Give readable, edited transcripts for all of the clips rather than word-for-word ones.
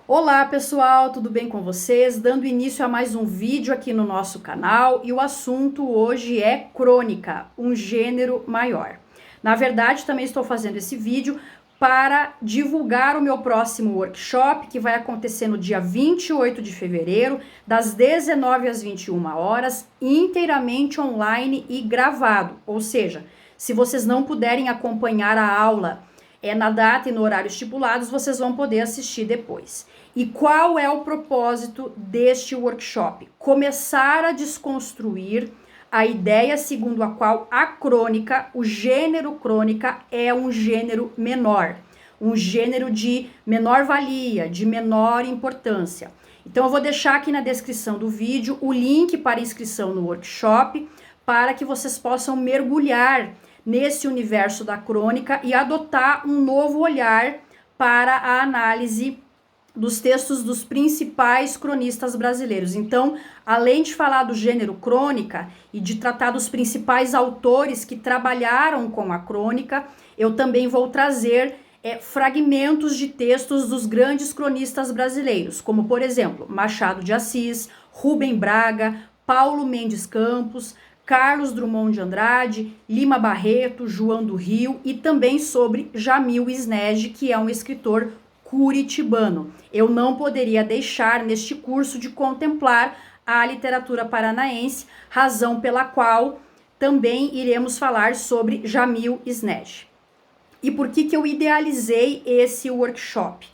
Olá pessoal, tudo bem com vocês? Dando início a mais um vídeo aqui no nosso canal e o assunto hoje é crônica, um gênero maior. Na verdade, também estou fazendo esse vídeo para divulgar o meu próximo workshop que vai acontecer no dia 28 de fevereiro, das 19 às 21 horas, inteiramente online e gravado. Ou seja, se vocês não puderem acompanhar a aula na data e no horário estipulados, vocês vão poder assistir depois. E qual é o propósito deste workshop? Começar a desconstruir a ideia segundo a qual a crônica, o gênero crônica, é um gênero menor, um gênero de menor valia, de menor importância. Então eu vou deixar aqui na descrição do vídeo o link para inscrição no workshop, para que vocês possam mergulhar nesse universo da crônica e adotar um novo olhar para a análise dos textos dos principais cronistas brasileiros. Então, além de falar do gênero crônica e de tratar dos principais autores que trabalharam com a crônica, eu também vou trazer fragmentos de textos dos grandes cronistas brasileiros, como, por exemplo, Machado de Assis, Rubem Braga, Paulo Mendes Campos, Carlos Drummond de Andrade, Lima Barreto, João do Rio e também sobre Jamil Isnege, que é um escritor curitibano. Eu não poderia deixar neste curso de contemplar a literatura paranaense, razão pela qual também iremos falar sobre Jamil Isnege. E por que eu idealizei esse workshop?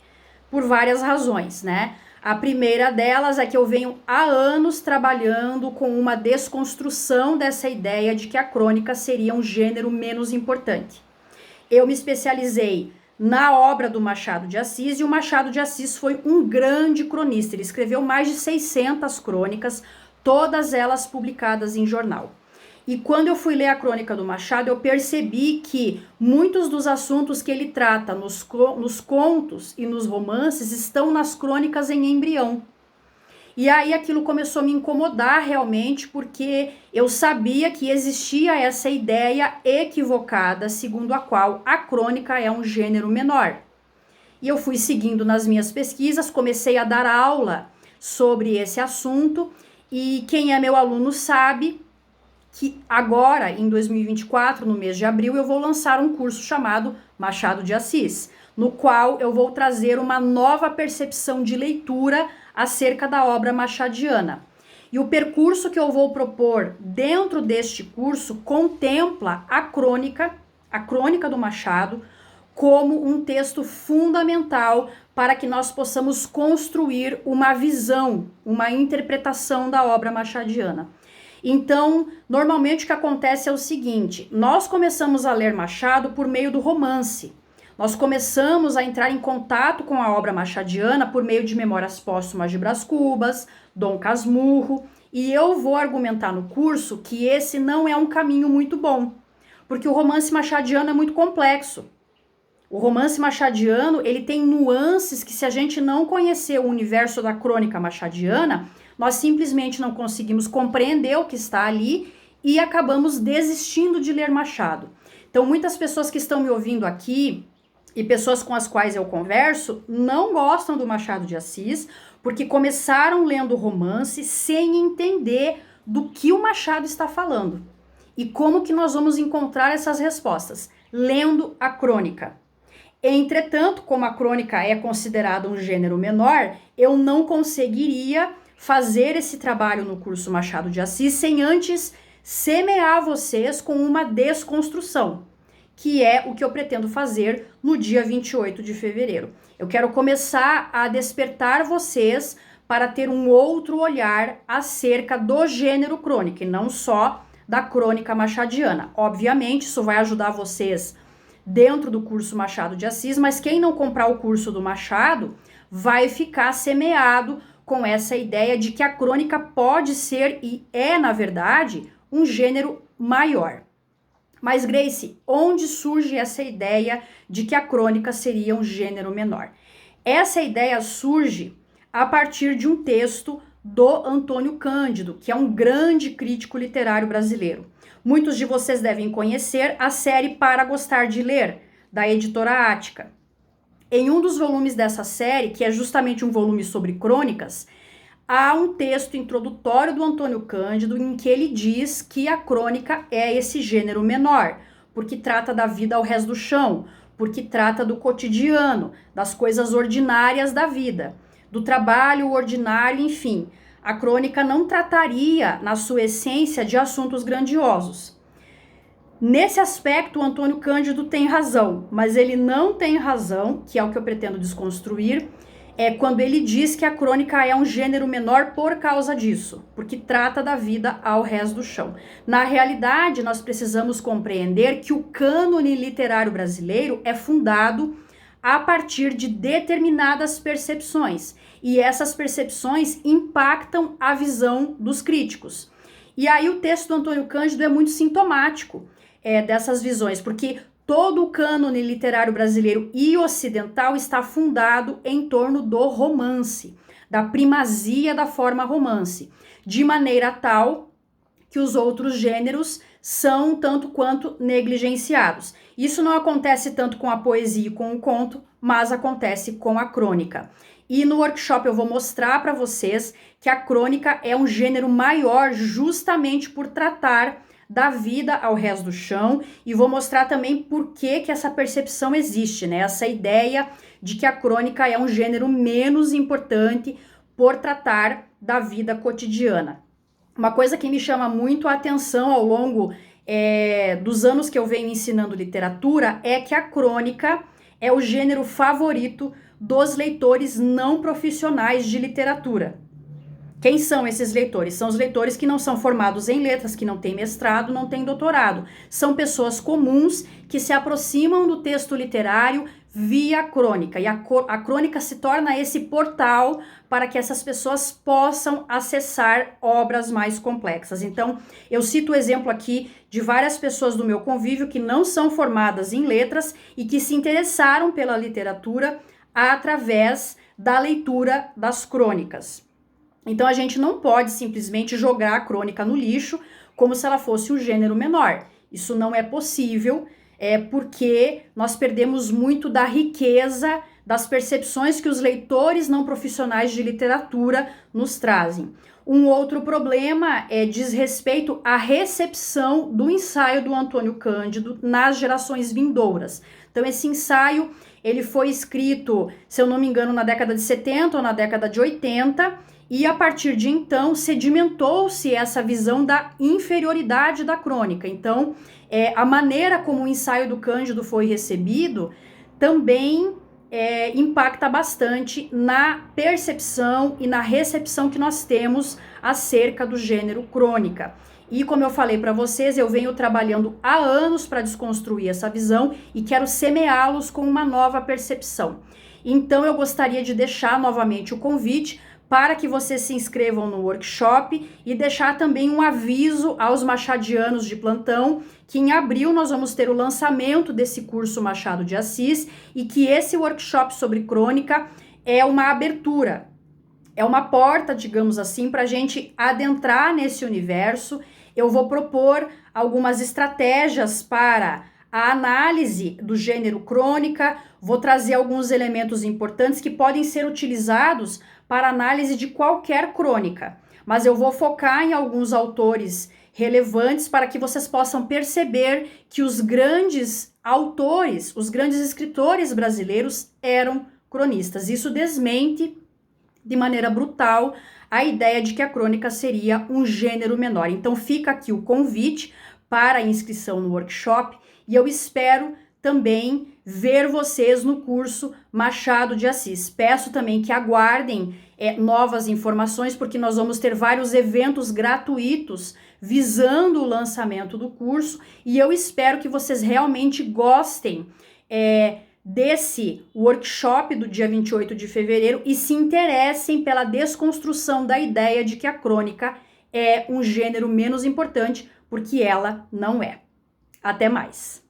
Por várias razões, né? A primeira delas é que eu venho há anos trabalhando com uma desconstrução dessa ideia de que a crônica seria um gênero menos importante. Eu me especializei na obra do Machado de Assis, e o Machado de Assis foi um grande cronista. Ele escreveu mais de 600 crônicas, todas elas publicadas em jornal. E quando eu fui ler a crônica do Machado, eu percebi que muitos dos assuntos que ele trata nos contos e nos romances estão nas crônicas em embrião. E aí aquilo começou a me incomodar realmente, porque eu sabia que existia essa ideia equivocada, segundo a qual a crônica é um gênero menor. E eu fui seguindo nas minhas pesquisas, comecei a dar aula sobre esse assunto, e quem é meu aluno sabe que agora, em 2024, no mês de abril, eu vou lançar um curso chamado Machado de Assis, no qual eu vou trazer uma nova percepção de leitura acerca da obra machadiana. E o percurso que eu vou propor dentro deste curso contempla a crônica do Machado, como um texto fundamental para que nós possamos construir uma visão, uma interpretação da obra machadiana. Então, normalmente o que acontece é o seguinte: nós começamos a ler Machado por meio do romance. Nós começamos a entrar em contato com a obra machadiana por meio de Memórias Póstumas de Brás Cubas, Dom Casmurro, e eu vou argumentar no curso que esse não é um caminho muito bom, porque o romance machadiano é muito complexo. O romance machadiano, ele tem nuances que, se a gente não conhecer o universo da crônica machadiana, nós simplesmente não conseguimos compreender o que está ali e acabamos desistindo de ler Machado. Então, muitas pessoas que estão me ouvindo aqui e pessoas com as quais eu converso não gostam do Machado de Assis, porque começaram lendo romance sem entender do que o Machado está falando. E como que nós vamos encontrar essas respostas? Lendo a crônica. Entretanto, como a crônica é considerada um gênero menor, eu não conseguiria fazer esse trabalho no curso Machado de Assis sem antes semear vocês com uma desconstrução, que é o que eu pretendo fazer no dia 28 de fevereiro. Eu quero começar a despertar vocês para ter um outro olhar acerca do gênero crônica, e não só da crônica machadiana. Obviamente, isso vai ajudar vocês dentro do curso Machado de Assis, mas quem não comprar o curso do Machado vai ficar semeado com essa ideia de que a crônica pode ser, e é, na verdade, um gênero maior. Mas, Grace, onde surge essa ideia de que a crônica seria um gênero menor? Essa ideia surge a partir de um texto do Antônio Cândido, que é um grande crítico literário brasileiro. Muitos de vocês devem conhecer a série Para Gostar de Ler, da editora Ática. Em um dos volumes dessa série, que é justamente um volume sobre crônicas, há um texto introdutório do Antônio Cândido em que ele diz que a crônica é esse gênero menor, porque trata da vida ao rés do chão, porque trata do cotidiano, das coisas ordinárias da vida, do trabalho ordinário, enfim. A crônica não trataria, na sua essência, de assuntos grandiosos. Nesse aspecto, o Antônio Cândido tem razão, mas ele não tem razão, que é o que eu pretendo desconstruir, quando ele diz que a crônica é um gênero menor por causa disso, porque trata da vida ao rés do chão. Na realidade, nós precisamos compreender que o cânone literário brasileiro é fundado a partir de determinadas percepções, e essas percepções impactam a visão dos críticos. E aí o texto do Antônio Cândido é muito sintomático dessas visões, porque todo o cânone literário brasileiro e ocidental está fundado em torno do romance, da primazia da forma romance, de maneira tal que os outros gêneros são tanto quanto negligenciados. Isso não acontece tanto com a poesia e com o conto, mas acontece com a crônica. E no workshop eu vou mostrar para vocês que a crônica é um gênero maior justamente por tratar da vida ao rés do chão, e vou mostrar também por que essa percepção existe, né? Essa ideia de que a crônica é um gênero menos importante por tratar da vida cotidiana. Uma coisa que me chama muito a atenção ao longo dos anos que eu venho ensinando literatura é que a crônica é o gênero favorito dos leitores não profissionais de literatura. Quem são esses leitores? São os leitores que não são formados em letras, que não têm mestrado, não têm doutorado. São pessoas comuns que se aproximam do texto literário via crônica. E a crônica se torna esse portal para que essas pessoas possam acessar obras mais complexas. Então, eu cito o exemplo aqui de várias pessoas do meu convívio que não são formadas em letras e que se interessaram pela literatura através da leitura das crônicas. Então a gente não pode simplesmente jogar a crônica no lixo como se ela fosse um gênero menor. Isso não é possível, porque nós perdemos muito da riqueza das percepções que os leitores não profissionais de literatura nos trazem. Um outro problema diz respeito à recepção do ensaio do Antônio Cândido nas gerações vindouras. Então esse ensaio ele foi escrito, se eu não me engano, na década de 70 ou na década de 80, e a partir de então sedimentou-se essa visão da inferioridade da crônica. Então, a maneira como o ensaio do Cândido foi recebido também impacta bastante na percepção e na recepção que nós temos acerca do gênero crônica. E como eu falei para vocês, eu venho trabalhando há anos para desconstruir essa visão e quero semeá-los com uma nova percepção. Então, eu gostaria de deixar novamente o convite para que vocês se inscrevam no workshop e deixar também um aviso aos machadianos de plantão que em abril nós vamos ter o lançamento desse curso Machado de Assis e que esse workshop sobre crônica é uma abertura, é uma porta, digamos assim, para a gente adentrar nesse universo. Eu vou propor algumas estratégias para a análise do gênero crônica, vou trazer alguns elementos importantes que podem ser utilizados para análise de qualquer crônica, mas eu vou focar em alguns autores relevantes para que vocês possam perceber que os grandes autores, os grandes escritores brasileiros eram cronistas. Isso desmente de maneira brutal a ideia de que a crônica seria um gênero menor. Então fica aqui o convite para a inscrição no workshop e eu espero também ver vocês no curso Machado de Assis. Peço também que aguardem novas informações, porque nós vamos ter vários eventos gratuitos visando o lançamento do curso, e eu espero que vocês realmente gostem desse workshop do dia 28 de fevereiro e se interessem pela desconstrução da ideia de que a crônica é um gênero menos importante, porque ela não é. Até mais!